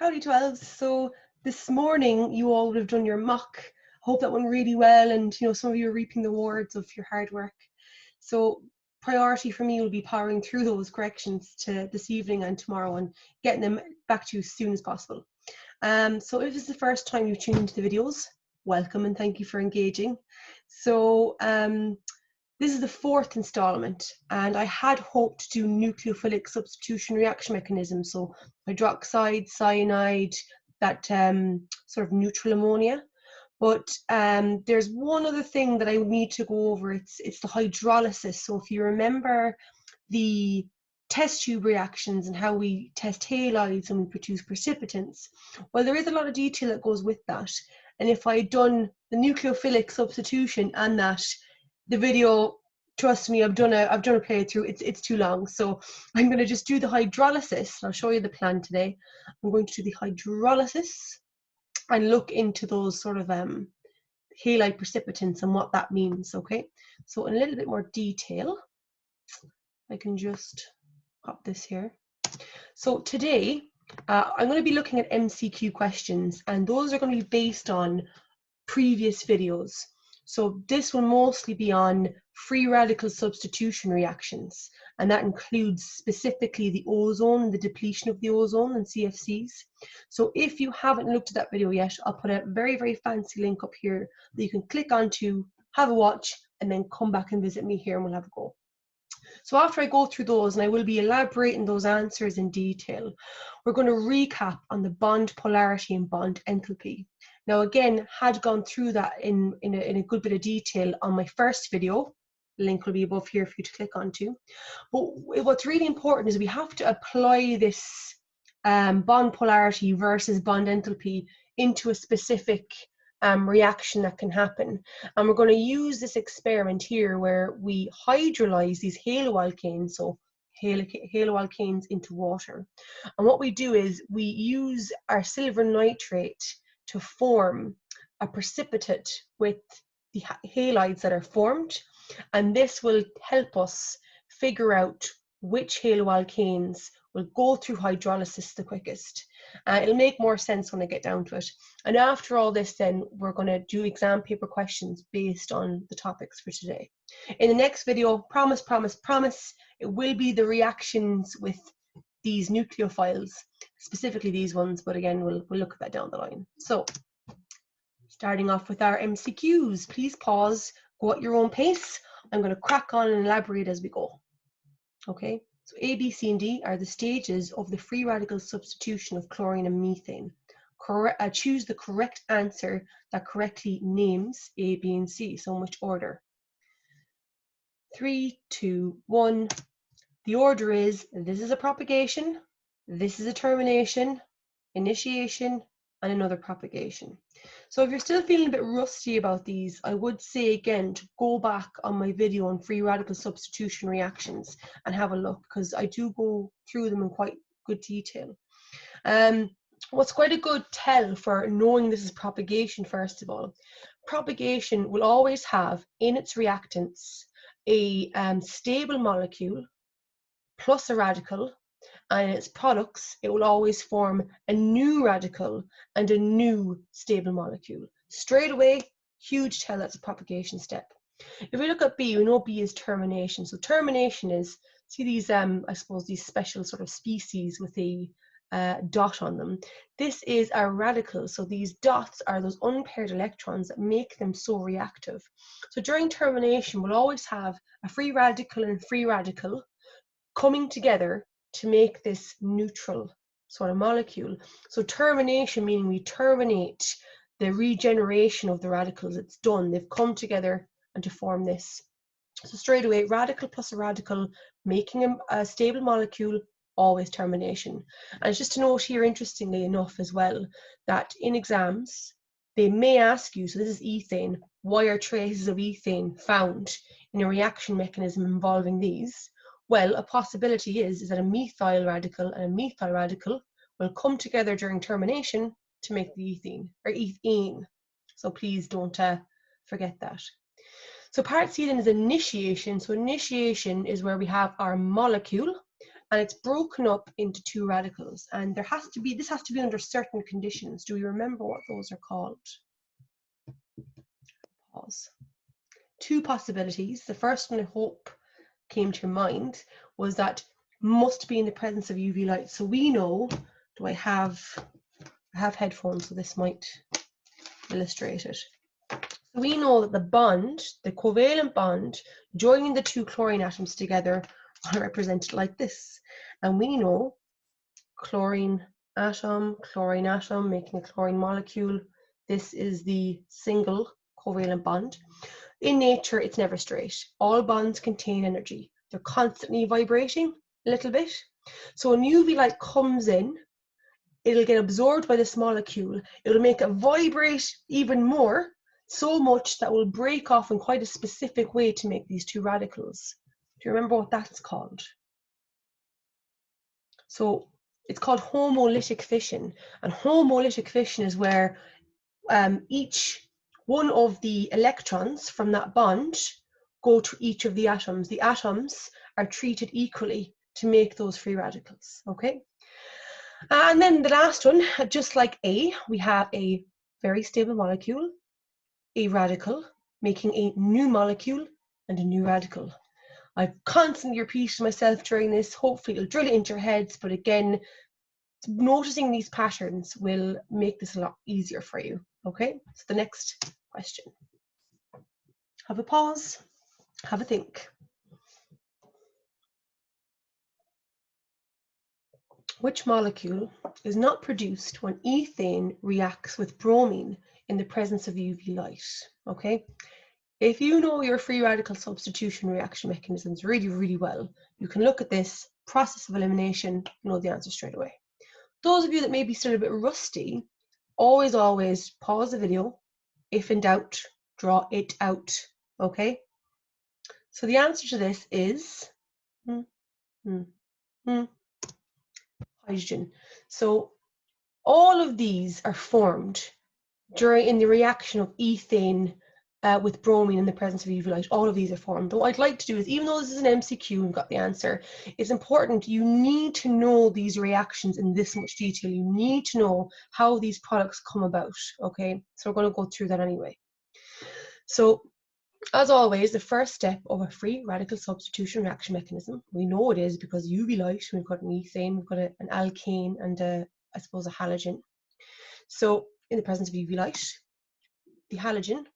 Howdy 12s. So this morning you all would have done your mock. Hope that went really well, and some of you are reaping the rewards of your hard work. So priority for me will be powering through those corrections to this evening and tomorrow and getting them back to you as soon as possible. So if it's the first time you've tuned into the videos, welcome and thank you for engaging. So this is the fourth installment, and I had hoped to do nucleophilic substitution reaction mechanisms, so hydroxide, cyanide, that sort of neutral ammonia. But there's one other thing that I need to go over. It's the hydrolysis. So if you remember the test tube reactions and how we test halides and we produce precipitants, well, there is a lot of detail that goes with that. And if I had done the nucleophilic substitution and that, the video, trust me, I've done a playthrough. It's too long, so I'm going to just do the hydrolysis. I'll show you the plan today. I'm going to do the hydrolysis and look into those sort of halide precipitants and what that means. Okay, so in a little bit more detail, I can just pop this here. So today I'm going to be looking at MCQ questions, and those are going to be based on previous videos. So this will mostly be on free radical substitution reactions, and that includes specifically the ozone and the depletion of the ozone and CFCs. So if you haven't looked at that video yet, I'll put a very, very fancy link up here that you can click onto, have a watch, and then come back and visit me here and we'll have a go. So after I go through those, and I will be elaborating those answers in detail, we're going to recap on the bond polarity and bond enthalpy. Now again, had gone through that in a good bit of detail on my first video. The link will be above here for you to click onto. But what's really important is we have to apply this bond polarity versus bond enthalpy into a specific reaction that can happen. And we're going to use this experiment here where we hydrolyze these haloalkanes, so haloalkanes into water. And what we do is we use our silver nitrate to form a precipitate with the halides that are formed, and this will help us figure out which haloalkanes will go through hydrolysis the quickest. It'll make more sense when I get down to it. And after all this, then we're going to do exam paper questions based on the topics for today. In the next video, promise, it will be the reactions with these nucleophiles, specifically these ones, but again, we'll look at that down the line. So, starting off with our MCQs, please pause, go at your own pace. I'm going to crack on and elaborate as we go. Okay, so A, B, C, and D are the stages of the free radical substitution of chlorine and methane. Choose the correct answer that correctly names A, B, and C. So in which order? 3, 2, 1. The order is, this is a propagation, this is a termination, initiation, and another propagation. So if you're still feeling a bit rusty about these, I would say again to go back on my video on free radical substitution reactions and have a look, because I do go through them in quite good detail. What's quite a good tell for knowing this is propagation, first of all, propagation will always have in its reactants a stable molecule plus a radical, and in its products it will always form a new radical and a new stable molecule. Straight away, huge tell, that's a propagation step. If we look at B, we know B is termination. So termination is, see these I suppose these special sort of species with a dot on them. This is our radical, so these dots are those unpaired electrons that make them so reactive. So during termination, we'll always have a free radical and free radical coming together to make this neutral sort of molecule. So termination meaning we terminate the regeneration of the radicals. It's done, they've come together and to form this. So straight away, radical plus a radical making a stable molecule, always termination. And it's just to note here, interestingly enough as well, that in exams they may ask you, so this is ethane, why are traces of ethane found in a reaction mechanism involving these? Well, a possibility is that a methyl radical and a methyl radical will come together during termination to make the ethene, or ethane. So please don't forget that. So part C then is initiation. So initiation is where we have our molecule and it's broken up into two radicals. And this has to be under certain conditions. Do you remember what those are called? Pause. Two possibilities. The first one I hope came to your mind was that must be in the presence of UV light. So we know, I have headphones, so this might illustrate it. So we know that the bond, the covalent bond, joining the two chlorine atoms together are represented like this. And we know chlorine atom, making a chlorine molecule. This is the single covalent bond. In nature, it's never straight. All bonds contain energy. They're constantly vibrating a little bit. So when UV light comes in, it'll get absorbed by this molecule. It'll make it vibrate even more, so much that will break off in quite a specific way to make these two radicals. Do you remember what that's called? So it's called homolytic fission. And homolytic fission is where each one of the electrons from that bond go to each of the atoms. The atoms are treated equally to make those free radicals, okay? And then the last one, just like A, we have a very stable molecule, a radical, making a new molecule and a new radical. I've constantly repeated myself during this. Hopefully it'll drill it into your heads, but again, noticing these patterns will make this a lot easier for you. Okay, so the next question. Have a pause, have a think. Which molecule is not produced when ethane reacts with bromine in the presence of UV light? Okay, if you know your free radical substitution reaction mechanisms really, really well, you can look at this process of elimination, know the answer straight away. Those of you that may be still a bit rusty, always pause the video. If in doubt, draw it out, okay? So the answer to this is hydrogen. So all of these are formed in the reaction of ethane with bromine in the presence of UV light. All of these are formed. What I'd like to do is, even though this is an MCQ and got the answer, it's important you need to know these reactions in this much detail. You need to know how these products come about, okay? So we're going to go through that anyway. So as always, the first step of a free radical substitution reaction mechanism, we know it is because UV light, we've got an ethane, we've got an alkane and I suppose a halogen. So in the presence of UV light, the halogen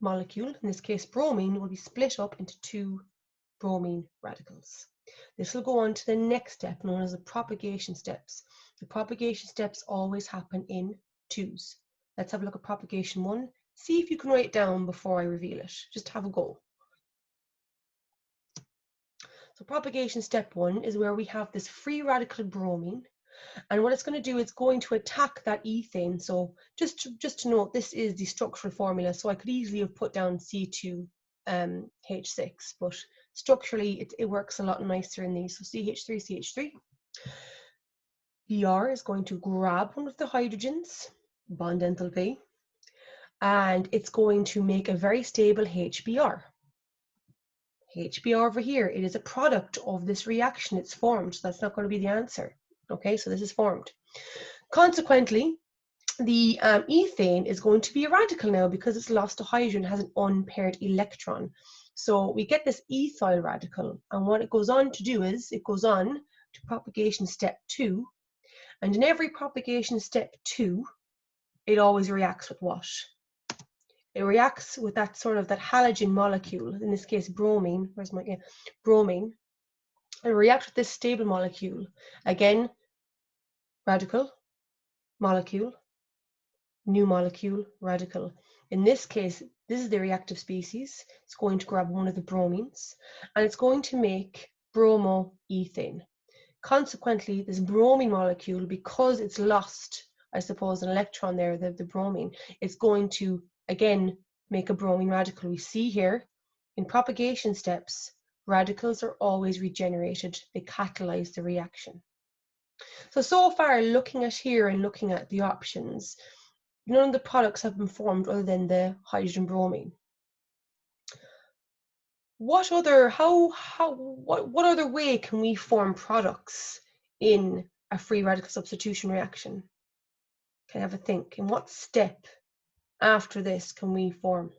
molecule, in this case bromine, will be split up into two bromine radicals. This will go on to the next step known as the propagation steps. The propagation steps always happen in twos. Let's have a look at propagation 1. See if you can write it down before I reveal it. Just have a go. So propagation step 1 is where we have this free radical bromine, and what it's going to do, it's going to attack that ethane. So just to note, this is the structural formula, so I could easily have put down C2H6, but structurally it works a lot nicer in these. So CH3, Br is going to grab one of the hydrogens, bond enthalpy, and it's going to make a very stable HBr. HBr over here, it is a product of this reaction. It's formed, so that's not going to be the answer. Okay, so this is formed. Consequently, the ethane is going to be a radical now because it's lost a hydrogen, has an unpaired electron. So we get this ethyl radical, and what it goes on to do is it goes on to propagation step 2, and in every propagation step 2, it always reacts with what? It reacts with that halogen molecule, in this case bromine. Where's my bromine? It reacts with this stable molecule. Again, radical, molecule, new molecule, radical. In this case, this is the reactive species. It's going to grab one of the bromines, and it's going to make bromoethane. Consequently, this bromine molecule, because it's lost, I suppose, an electron there, the bromine, it's going to again make a bromine radical. We see here in propagation steps, radicals are always regenerated. They catalyze the reaction. So far, looking at here and looking at the options, none of the products have been formed other than the hydrogen bromine. what other way can we form products in a free radical substitution reaction? Can I have a think? In what step after this can we form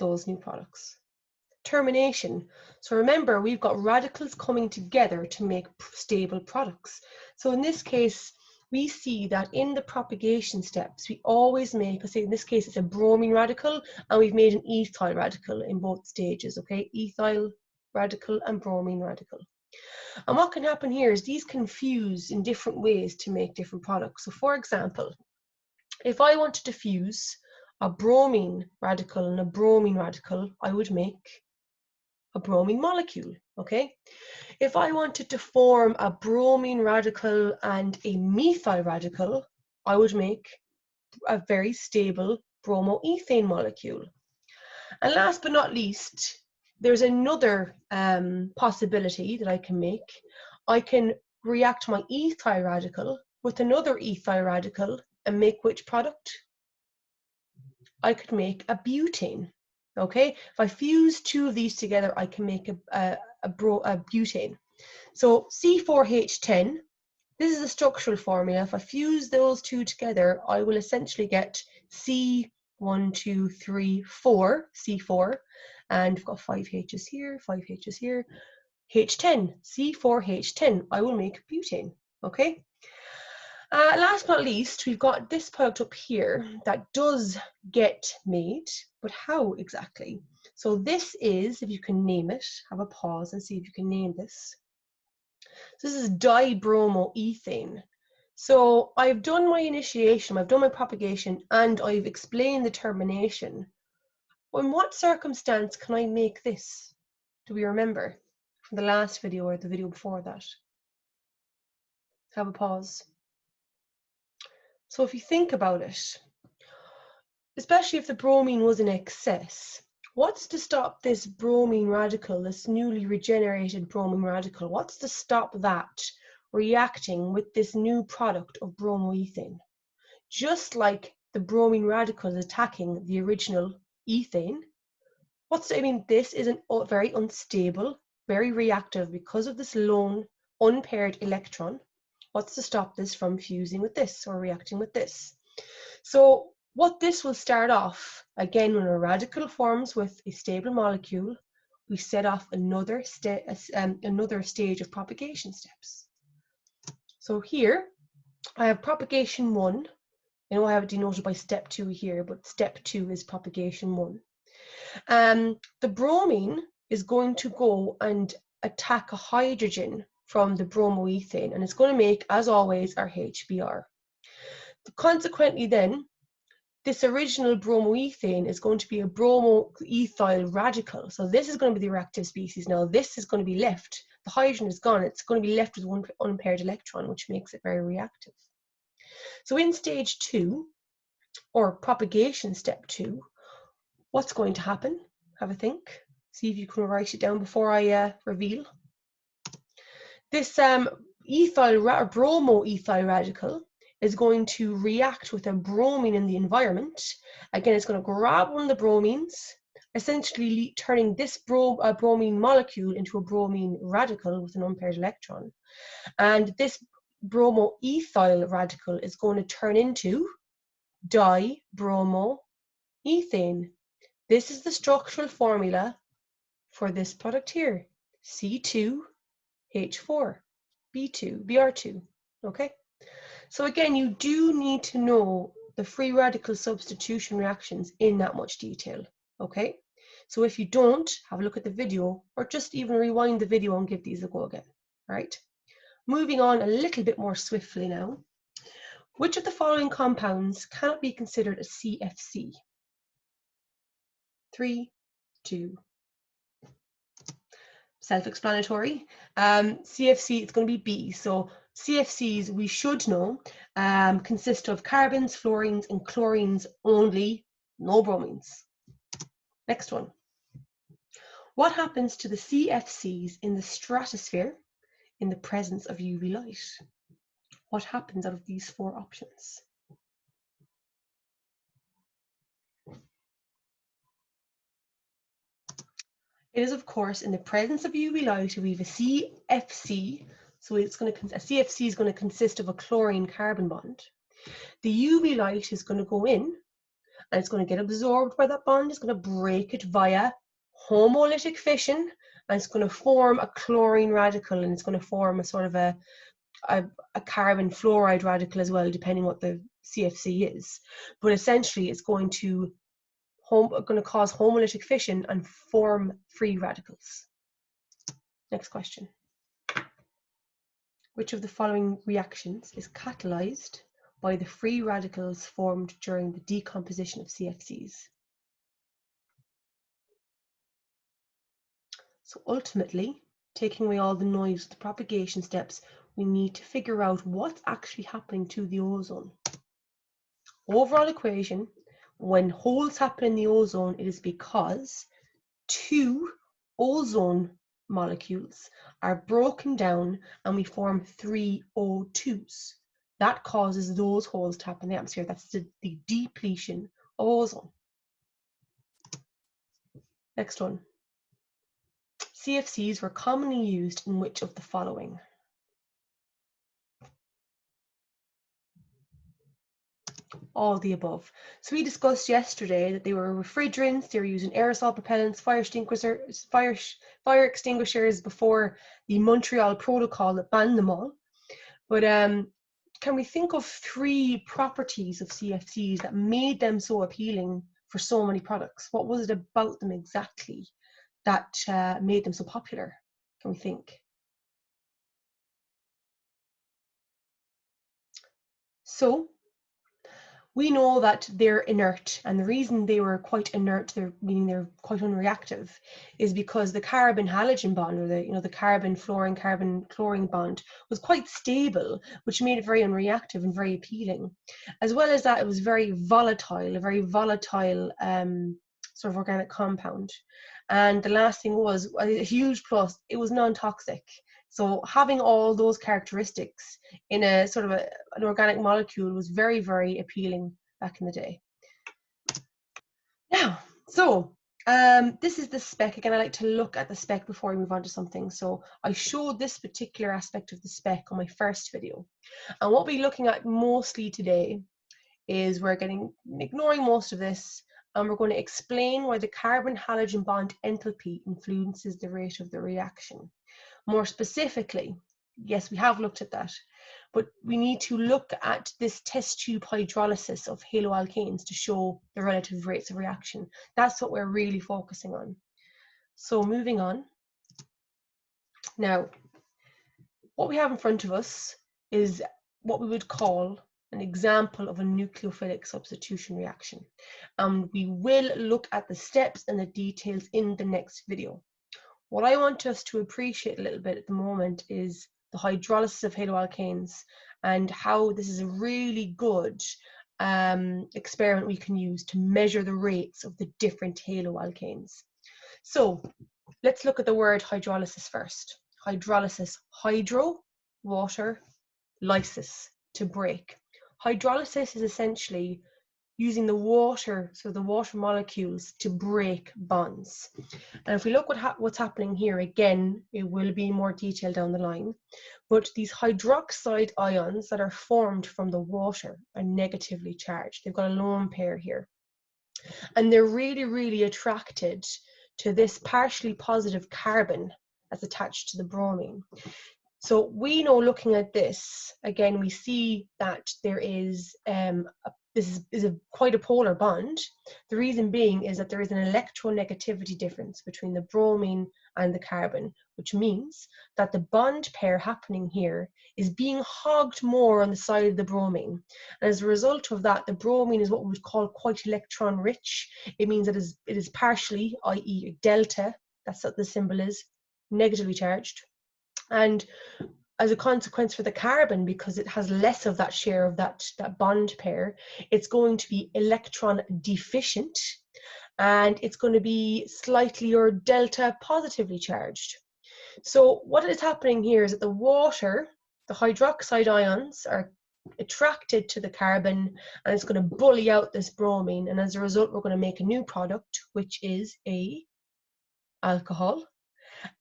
those new products? Termination. So remember, we've got radicals coming together to make stable products. So in this case, we see that in the propagation steps, we always make, let's say in this case, it's a bromine radical, and we've made an ethyl radical in both stages, okay? Ethyl radical and bromine radical. And what can happen here is these can fuse in different ways to make different products. So for example, if I wanted to fuse a bromine radical and a bromine radical, I would make a bromine molecule, okay? If I wanted to form a bromine radical and a methyl radical, I would make a very stable bromoethane molecule. And last but not least, there's another possibility that I can make. I can react my ethyl radical with another ethyl radical and make which product? I could make a butane. Okay, if I fuse two of these together, I can make a butane. So C4H10, this is the structural formula. If I fuse those two together, I will essentially get C1, 2, 3, 4, C4, and we've got 5 H's here, 5 H's here, H10, C4H10, I will make butane, okay? Last but not least, we've got this product up here that does get made, but how exactly? So this is, if you can name it, have a pause and see if you can name this. This is dibromoethane. So I've done my initiation, I've done my propagation, and I've explained the termination. In what circumstance can I make this? Do we remember from the last video or the video before that? Have a pause. So if you think about it, especially if the bromine was in excess, what's to stop this bromine radical, this newly regenerated bromine radical, what's to stop that reacting with this new product of bromoethane? Just like the bromine radical is attacking the original ethane, this is a very unstable, very reactive because of this lone unpaired electron. What's to stop this from fusing with this or reacting with this? So what this will start off, again, when a radical forms with a stable molecule, we set off another stage of propagation steps. So here, I have propagation 1. I know I have it denoted by step 2 here, but step 2 is propagation 1. The bromine is going to go and attack a hydrogen from the bromoethane, and it's going to make, as always, our HBr. Consequently then, this original bromoethane is going to be a bromoethyl radical. So this is going to be the reactive species. Now this is going to be left. The hydrogen is gone. It's going to be left with one unpaired electron, which makes it very reactive. So in stage 2, or propagation step 2, what's going to happen? Have a think. See if you can write it down before I reveal. This bromoethyl radical is going to react with a bromine in the environment. Again, it's going to grab one of the bromines, essentially turning this bromine molecule into a bromine radical with an unpaired electron. And this bromoethyl radical is going to turn into dibromoethane. This is the structural formula for this product here, C2H4, Br2, okay? So again, you do need to know the free radical substitution reactions in that much detail, okay? So if you don't, have a look at the video, or just even rewind the video and give these a go again, all right? Moving on a little bit more swiftly now. Which of the following compounds cannot be considered a CFC? 3, 2. Self-explanatory. CFC, it's going to be B. So CFCs, we should know, consist of carbons, fluorines, and chlorines only, no bromines. Next one. What happens to the CFCs in the stratosphere in the presence of UV light? What happens out of these 4 options? It is, of course, in the presence of UV light, we have a CFC. So a CFC is going to consist of a chlorine-carbon bond. The UV light is going to go in and it's going to get absorbed by that bond. It's going to break it via homolytic fission, and it's going to form a chlorine radical, and it's going to form a sort of a carbon fluoride radical as well, depending what the CFC is. But essentially, it's going to cause homolytic fission and form free radicals. Next question. Which of the following reactions is catalyzed by the free radicals formed during the decomposition of CFCs? So ultimately, taking away all the noise, the propagation steps, we need to figure out what's actually happening to the ozone. Overall equation, when holes happen in the ozone, it is because two ozone molecules are broken down and we form 3 O2s. That causes those holes to happen in the atmosphere. That's the depletion of ozone. Next one. CFCs were commonly used in which of the following? All the above. So we discussed yesterday that they were refrigerants, they were using aerosol propellants, fire extinguishers before the Montreal Protocol that banned them all. But can we think of 3 properties of CFCs that made them so appealing for so many products? What was it about them exactly that made them so popular? Can we think? So we know that they're inert, and the reason they were quite inert, meaning they're quite unreactive, is because the carbon-halogen bond, or the carbon-fluorine-carbon-chlorine bond, was quite stable, which made it very unreactive and very appealing. As well as that, it was very volatile, a very volatile sort of organic compound. And the last thing was a huge plus: it was non-toxic. So having all those characteristics in a sort of an organic molecule was very, very appealing back in the day. Now, so this is the spec. Again, I like to look at the spec before we move on to something. So I showed this particular aspect of the spec on my first video. And what we'll be looking at mostly today is ignoring most of this, and we're going to explain why the carbon-halogen bond enthalpy influences the rate of the reaction. More specifically, yes, we have looked at that, but we need to look at this test tube hydrolysis of haloalkanes to show the relative rates of reaction. That's what we're really focusing on. So moving on. Now, what we have in front of us is what we would call an example of a nucleophilic substitution reaction. And we will look at the steps and the details in the next video. What I want us to appreciate a little bit at the moment is the hydrolysis of haloalkanes and how this is a really good experiment we can use to measure the rates of the different haloalkanes. So let's look at the word hydrolysis first. Hydrolysis, hydro, water, lysis, to break. Hydrolysis is essentially using the water, so the water molecules, to break bonds. And if we look what's happening here, again, it will be more detailed down the line, but these hydroxide ions that are formed from the water are negatively charged. They've got a lone pair here. And they're really, really attracted to this partially positive carbon that's attached to the bromine. So we know, looking at this, again, we see that there is this is quite a polar bond. The reason being is that there is an electronegativity difference between the bromine and the carbon, which means that the bond pair happening here is being hogged more on the side of the bromine. And as a result of that, the bromine is what we would call quite electron rich. It means that it is partially, i.e. delta, that's what the symbol is, negatively charged. And as a consequence for the carbon, because it has less of that share of that bond pair, it's going to be electron deficient, and it's going to be slightly or delta positively charged. So what is happening here is that the water, the hydroxide ions, are attracted to the carbon, and it's going to bully out this bromine, and as a result we're going to make a new product, which is a alcohol.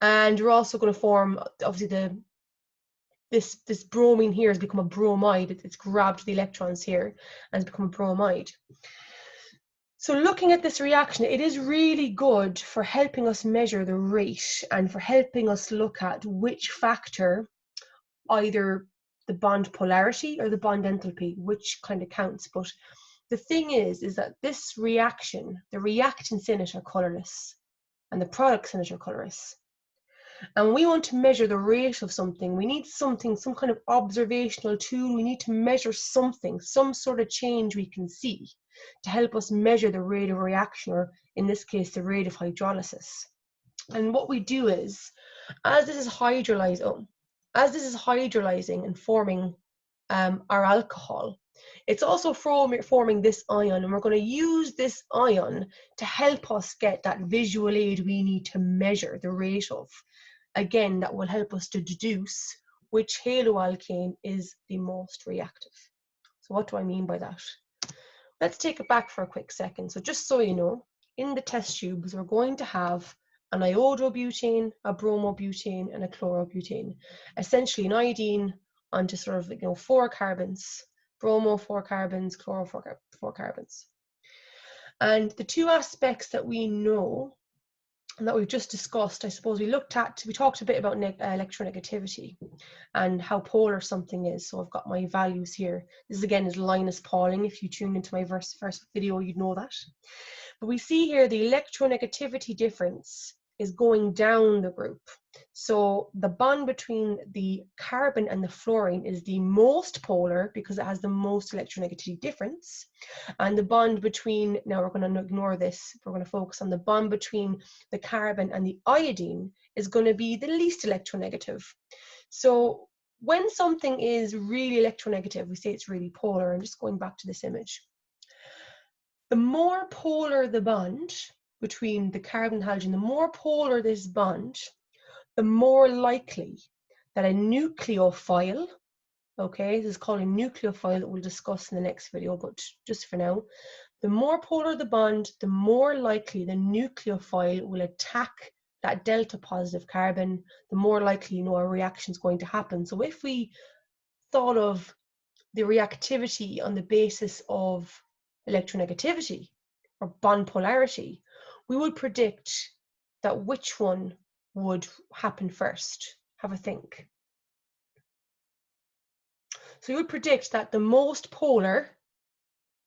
And you're also going to form, obviously, this bromine here has become a bromide. It's grabbed the electrons here and it's become a bromide. So looking at this reaction, it is really good for helping us measure the rate and for helping us look at which factor, either the bond polarity or the bond enthalpy, which kind of counts. But the thing is that this reaction, the reactants in it are colorless and the products in it are colorless. And we want to measure the rate of something. We need something, some kind of observational tool. We need to measure something, some sort of change we can see to help us measure the rate of reaction, or in this case, the rate of hydrolysis. And what we do is, as this is hydrolyzing and forming our alcohol, it's also forming this ion, and we're going to use this ion to help us get that visual aid we need to measure the rate of. Again, that will help us to deduce which haloalkane is the most reactive. So what do I mean by that? Let's take it back for a quick second. So just so you know, in the test tubes, we're going to have an iodobutane, a bromobutane, and a chlorobutane. Essentially an iodine onto sort of 4 carbons, bromo 4 carbons, chloro 4 carbons. And the two aspects that we know and that we've just discussed, I suppose we talked a bit about electronegativity and how polar something is. So I've got my values here. This again is Linus Pauling. If you tuned into my first video, you'd know that. But we see here the electronegativity difference is going down the group. So the bond between the carbon and the fluorine is the most polar because it has the most electronegativity difference. And the bond between, now we're going to ignore this, we're going to focus on the bond between the carbon and the iodine is going to be the least electronegative. So when something is really electronegative, we say it's really polar. I'm just going back to this image. The more polar the bond between the carbon and halogen, the more polar this bond, the more likely that a nucleophile, okay, this is called a nucleophile that we'll discuss in the next video, but just for now, the more polar the bond, the more likely the nucleophile will attack that delta positive carbon, the more likely a reaction is going to happen. So if we thought of the reactivity on the basis of electronegativity or bond polarity, we would predict that which one would happen first. Have a think. So you would predict that the most polar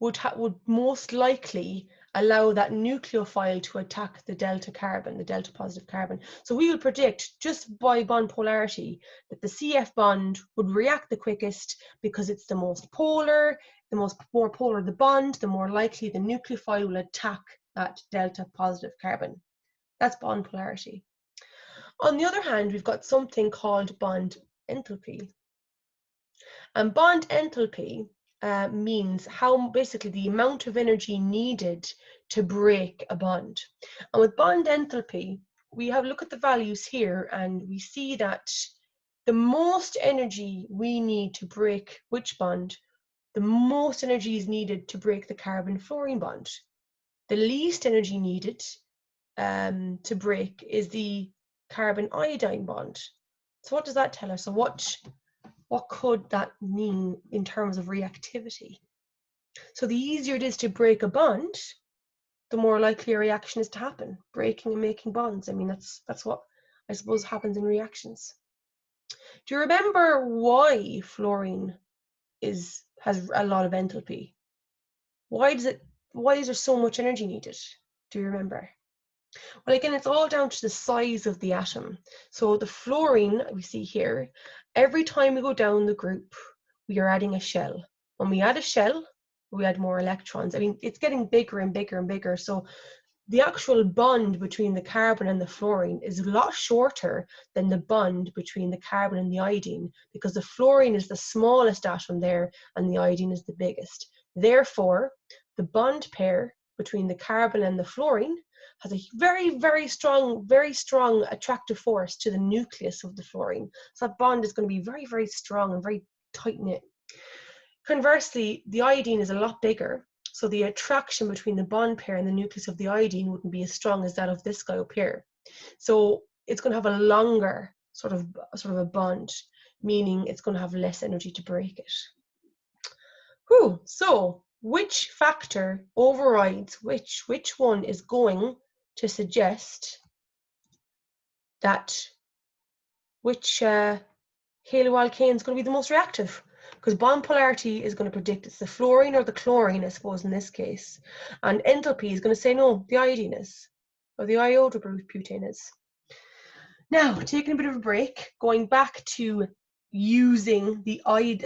would most likely allow that nucleophile to attack the delta carbon, the delta positive carbon. So we would predict just by bond polarity that the CF bond would react the quickest because it's the most polar. The more polar the bond, the more likely the nucleophile will attack that delta positive carbon. That's bond polarity. On the other hand, we've got something called bond enthalpy. And bond enthalpy means how basically the amount of energy needed to break a bond. And with bond enthalpy, we have a look at the values here and we see that the most energy we need to break which bond, the most energy is needed to break the carbon-fluorine bond. The least energy needed to break is the carbon-iodine bond. So what does that tell us? So what could that mean in terms of reactivity? So the easier it is to break a bond, the more likely a reaction is to happen. Breaking and making bonds. I mean, that's what I suppose happens in reactions. Do you remember why fluorine has a lot of enthalpy? Why is there so much energy needed? Do you remember? Well, again, it's all down to the size of the atom. So the fluorine we see here, every time we go down the group, we are adding a shell. When we add a shell, we add more electrons. I mean, it's getting bigger and bigger and bigger. So the actual bond between the carbon and the fluorine is a lot shorter than the bond between the carbon and the iodine, because the fluorine is the smallest atom there and the iodine is the biggest. Therefore, the bond pair between the carbon and the fluorine has a very, very strong attractive force to the nucleus of the fluorine. So that bond is going to be very, very strong and very tight-knit. Conversely, the iodine is a lot bigger, so the attraction between the bond pair and the nucleus of the iodine wouldn't be as strong as that of this guy up here. So it's going to have a longer sort of a bond, meaning it's going to have less energy to break it. Whew. So which factor overrides which? Which one is going to suggest that which haloalkane is going to be the most reactive? Because bond polarity is going to predict it's the fluorine or the chlorine, I suppose, in this case. And enthalpy is going to say no, the iodine is, or the iodobutane is. Now, taking a bit of a break, going back to using the halides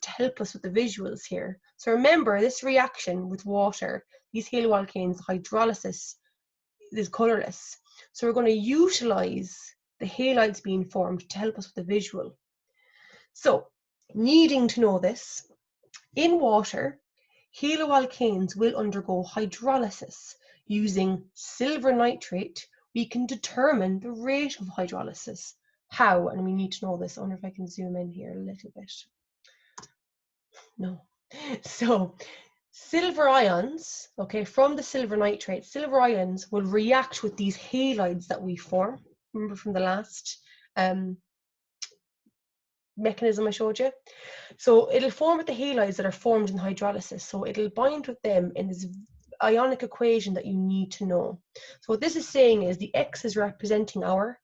to help us with the visuals here. So remember, this reaction with water, these haloalkanes, hydrolysis, is colorless. So we're going to utilize the halides being formed to help us with the visual. So, needing to know this, in water, haloalkanes will undergo hydrolysis. Using silver nitrate, we can determine the rate of hydrolysis. How? And we need to know this. I wonder if I can zoom in here a little bit. No. So, silver ions, okay, from the silver nitrate, silver ions will react with these halides that we form. Remember from the last mechanism I showed you? So it'll form with the halides that are formed in hydrolysis. So it'll bind with them in this ionic equation that you need to know. So what this is saying is the X is representing our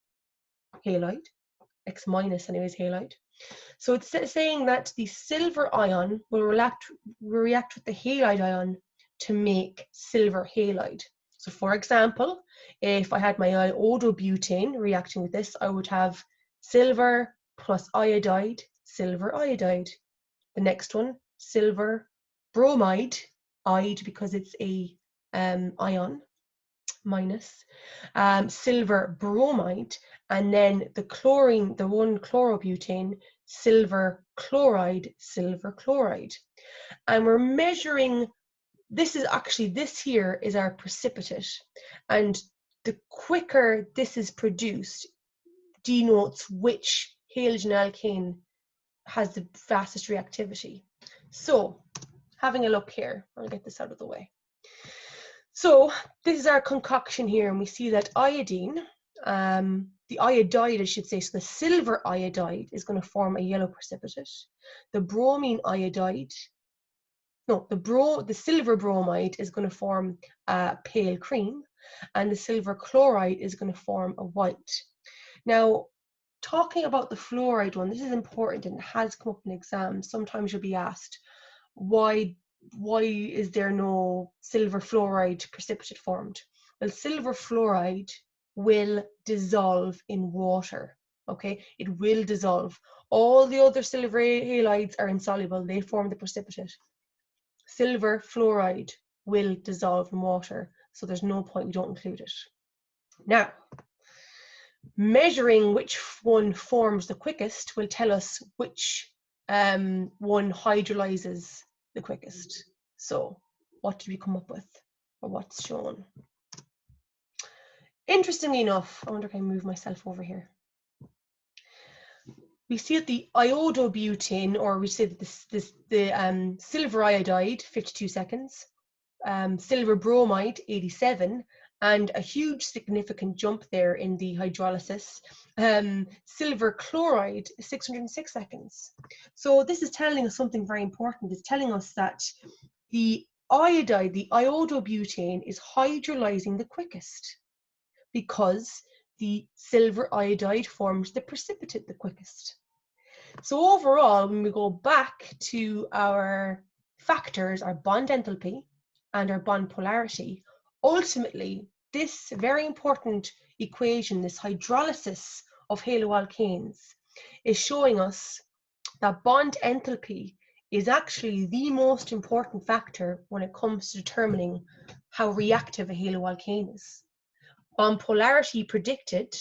halide, X minus anyways halide. So it's saying that the silver ion will react with the halide ion to make silver halide. So for example, if I had my iodobutane reacting with this, I would have silver plus iodide, silver iodide. The next one, silver bromide, ide because it's a ion, minus, silver bromide, and then the chlorine, the one chlorobutane, silver chloride, silver chloride. And we're measuring, this here is our precipitate, and the quicker this is produced denotes which halogenalkane has the fastest reactivity. So having a look here, I'll get this out of the way. So this is our concoction here, and we see that iodine, the iodide I should say, so the silver iodide is going to form a yellow precipitate. The bromine iodide, no, the silver bromide is going to form a pale cream, and the silver chloride is going to form a white. Now, talking about the fluoride one, this is important and it has come up in exams. Sometimes you'll be asked, why is there no silver fluoride precipitate formed? Well, silver fluoride will dissolve in water, okay? It will dissolve. All the other silver halides are insoluble, they form the precipitate. Silver fluoride will dissolve in water, so there's no point we don't include it. Now, measuring which one forms the quickest will tell us which one hydrolyzes the quickest. So what did we come up with, or what's shown? Interestingly enough, I wonder if I can move myself over here. We see that the iodobutane, or we say that the silver iodide, 52 seconds, silver bromide, 87, and a huge significant jump there in the hydrolysis, silver chloride, 606 seconds. So this is telling us something very important. It's telling us that the iodide, the iodobutane, is hydrolyzing the quickest because the silver iodide forms the precipitate the quickest. So overall, when we go back to our factors, our bond enthalpy and our bond polarity, ultimately, this very important equation, this hydrolysis of haloalkanes, is showing us that bond enthalpy is actually the most important factor when it comes to determining how reactive a haloalkane is. Bond polarity predicted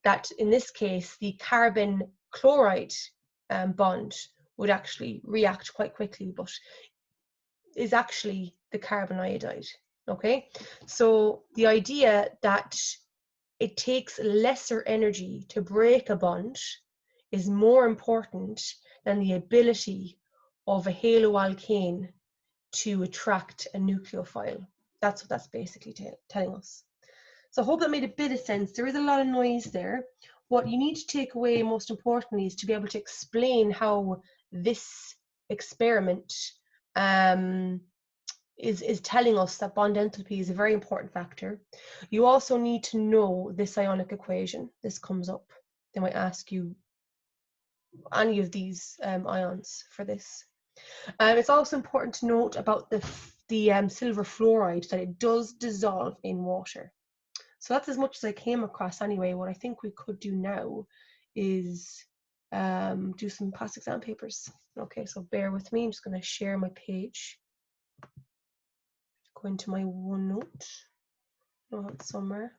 that in this case, the carbon chloride bond would actually react quite quickly, but is actually the carbon iodide. Okay, so the idea that it takes lesser energy to break a bond is more important than the ability of a haloalkane to attract a nucleophile. That's what that's basically telling us. So I hope that made a bit of sense. There is a lot of noise there. What you need to take away most importantly is to be able to explain how this experiment is telling us that bond enthalpy is a very important factor. You also need to know this ionic equation. This comes up. They might ask you any of these ions for this. It's also important to note about the silver fluoride, that it does dissolve in water. So that's as much as I came across anyway. What I think we could do now is do some past exam papers. Okay, so bear with me. I'm just going to share my page. Go into my OneNote. Oh, it's somewhere.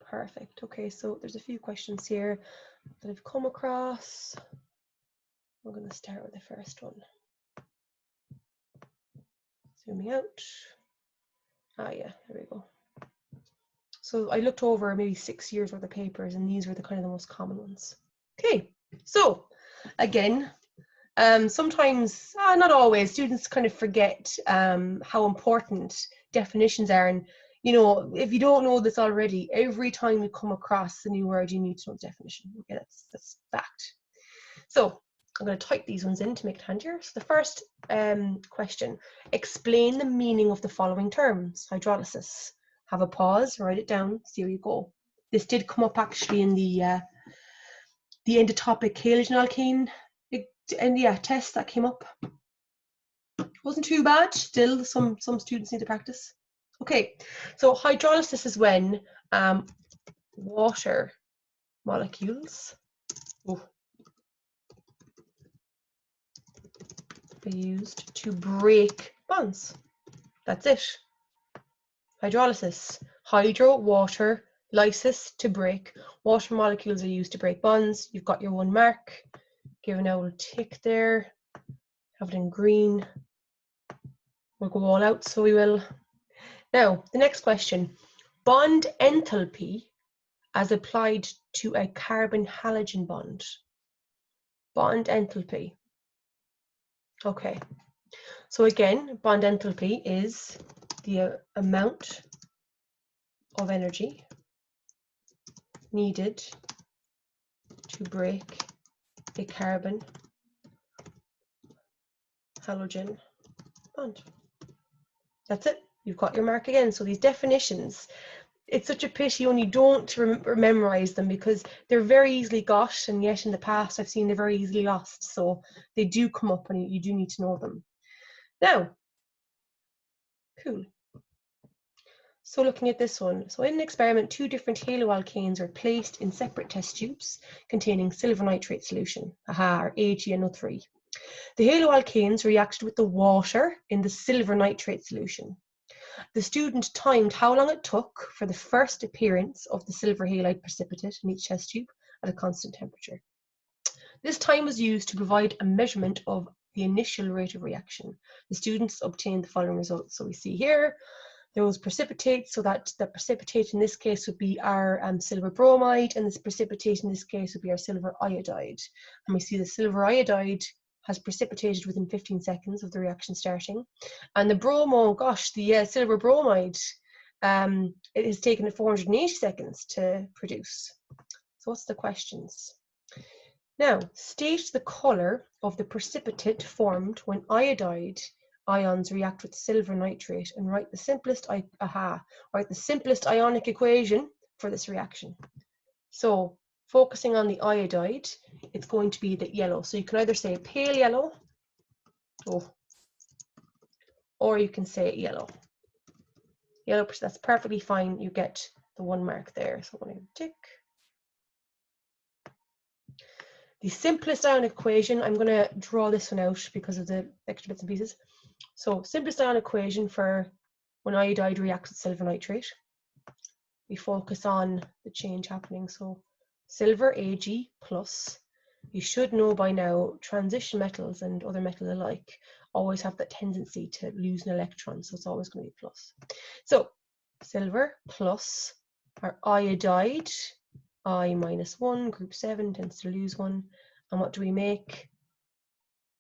Perfect. Okay, so there's a few questions here that I've come across. We're going to start with the first one. Zooming out. Ah, yeah, there we go. So I looked over maybe 6 years worth of papers, and these were the kind of the most common ones. Okay, so again, sometimes, not always, students kind of forget how important definitions are. And, you know, if you don't know this already, every time you come across a new word, you need to know the definition. Okay, that's fact. So I'm going to type these ones in to make it handier. So the first question, explain the meaning of the following terms. Hydrolysis. Have a pause, write it down, see where you go. This did come up actually in the endotopic halogenoalkane test that came up. Wasn't too bad. Still, some students need to practice. Okay, so hydrolysis is when water molecules are used to break bonds. That's it. Hydrolysis. Hydro, water, lysis, to break. Water molecules are used to break bonds. You've got your 1 mark. Give an old tick there. Have it in green. We'll go all out, so we will. Now, the next question. Bond enthalpy as applied to a carbon-halogen bond. Bond enthalpy. Okay. So again, bond enthalpy is the amount of energy needed to break a carbon halogen bond. That's it. You've got your mark again. So these definitions, it's such a pity when you don't memorize them, because they're very easily got, and yet in the past I've seen they're very easily lost. So they do come up and you do need to know them. Now, cool. So looking at this one, so in an experiment, 2 different haloalkanes are placed in separate test tubes containing silver nitrate solution, or AgNO3. The haloalkanes reacted with the water in the silver nitrate solution. The student timed how long it took for the first appearance of the silver halide precipitate in each test tube at a constant temperature. This time was used to provide a measurement of the initial rate of reaction. The students obtained the following results. So we see here, there was precipitate, so that the precipitate in this case would be our silver bromide, and this precipitate in this case would be our silver iodide. And we see the silver iodide has precipitated within 15 seconds of the reaction starting. And the bromo, gosh, the silver bromide, it has taken 480 seconds to produce. So what's the questions? Now, state the color of the precipitate formed when iodide ions react with silver nitrate, and write the simplest ionic equation for this reaction. So focusing on the iodide, it's going to be the yellow. So you can either say pale yellow, or you can say yellow. Yellow, that's perfectly fine. You get the 1 mark there. So I'm going to tick. The simplest ionic equation, I'm going to draw this one out because of the extra bits and pieces. So simplest ionic equation for when iodide reacts with silver nitrate. We focus on the change happening. So silver Ag plus, you should know by now, transition metals and other metals alike always have that tendency to lose an electron. So it's always going to be plus. So silver plus our iodide, I minus 1, group 7 tends to lose 1. And what do we make?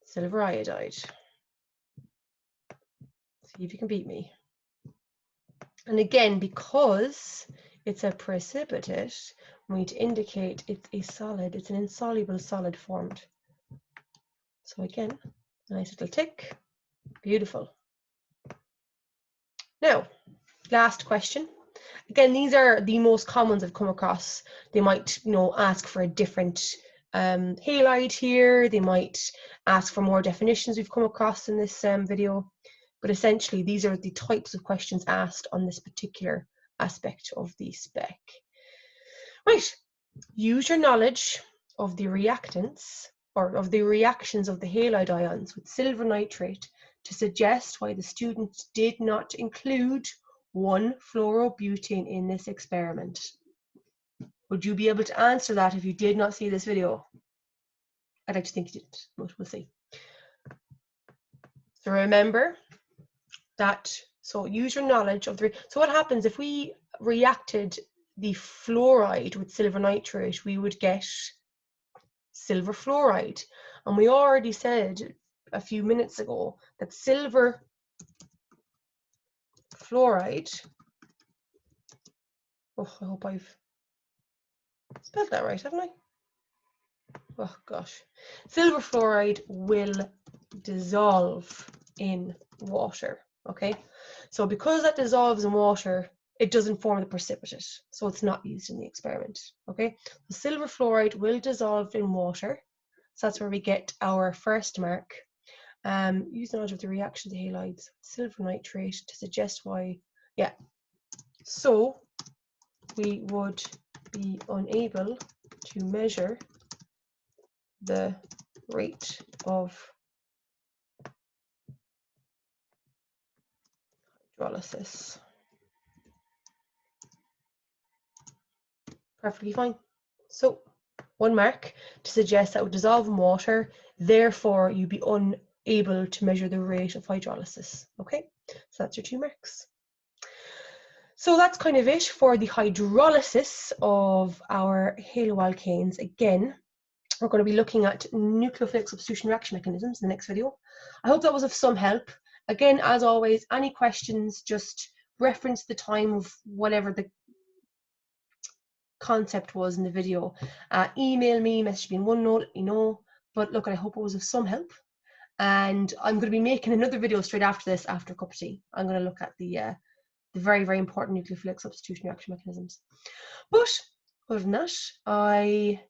Silver iodide. See if you can beat me. And again, because it's a precipitate, we need to indicate it's a solid, it's an insoluble solid formed. So again, nice little tick, beautiful. Now, last question. Again, these are the most common ones I've come across. They might, ask for a different halide here. They might ask for more definitions we've come across in this video. But essentially, these are the types of questions asked on this particular aspect of the spec. Right, use your knowledge of the reactants or of the reactions of the halide ions with silver nitrate to suggest why the student did not include 1-fluorobutane in this experiment. Would you be able to answer that if you did not see this video? I'd like to think you didn't, but we'll see. So remember that, so use your knowledge of the, so what happens if we reacted the fluoride with silver nitrate, we would get silver fluoride. And we already said a few minutes ago that silver fluoride, oh, I hope I've spelled that right, haven't I? Oh gosh. Silver fluoride will dissolve in water, okay? So because that dissolves in water, it doesn't form the precipitate, so it's not used in the experiment, okay? The silver fluoride will dissolve in water, so that's where we get our first mark. Use knowledge of the reaction of the halides, silver nitrate to suggest why, yeah. So we would be unable to measure the rate of hydrolysis. Perfectly fine. So 1 mark to suggest that would dissolve in water, therefore you'd be unable to measure the rate of hydrolysis. Okay, so that's your 2 marks. So that's kind of it for the hydrolysis of our haloalkanes. Again, we're going to be looking at nucleophilic substitution reaction mechanisms in the next video. I hope that was of some help. Again, as always, any questions, just reference the time of whatever the concept was in the video. Email me, message me in OneNote, let me know. But look, I hope it was of some help. And I'm going to be making another video straight after this, after a cup of tea. I'm going to look at the very, very important nucleophilic substitution reaction mechanisms. But other than that, I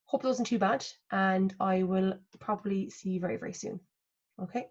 hope it wasn't too bad, and I will probably see you very, very soon. Okay.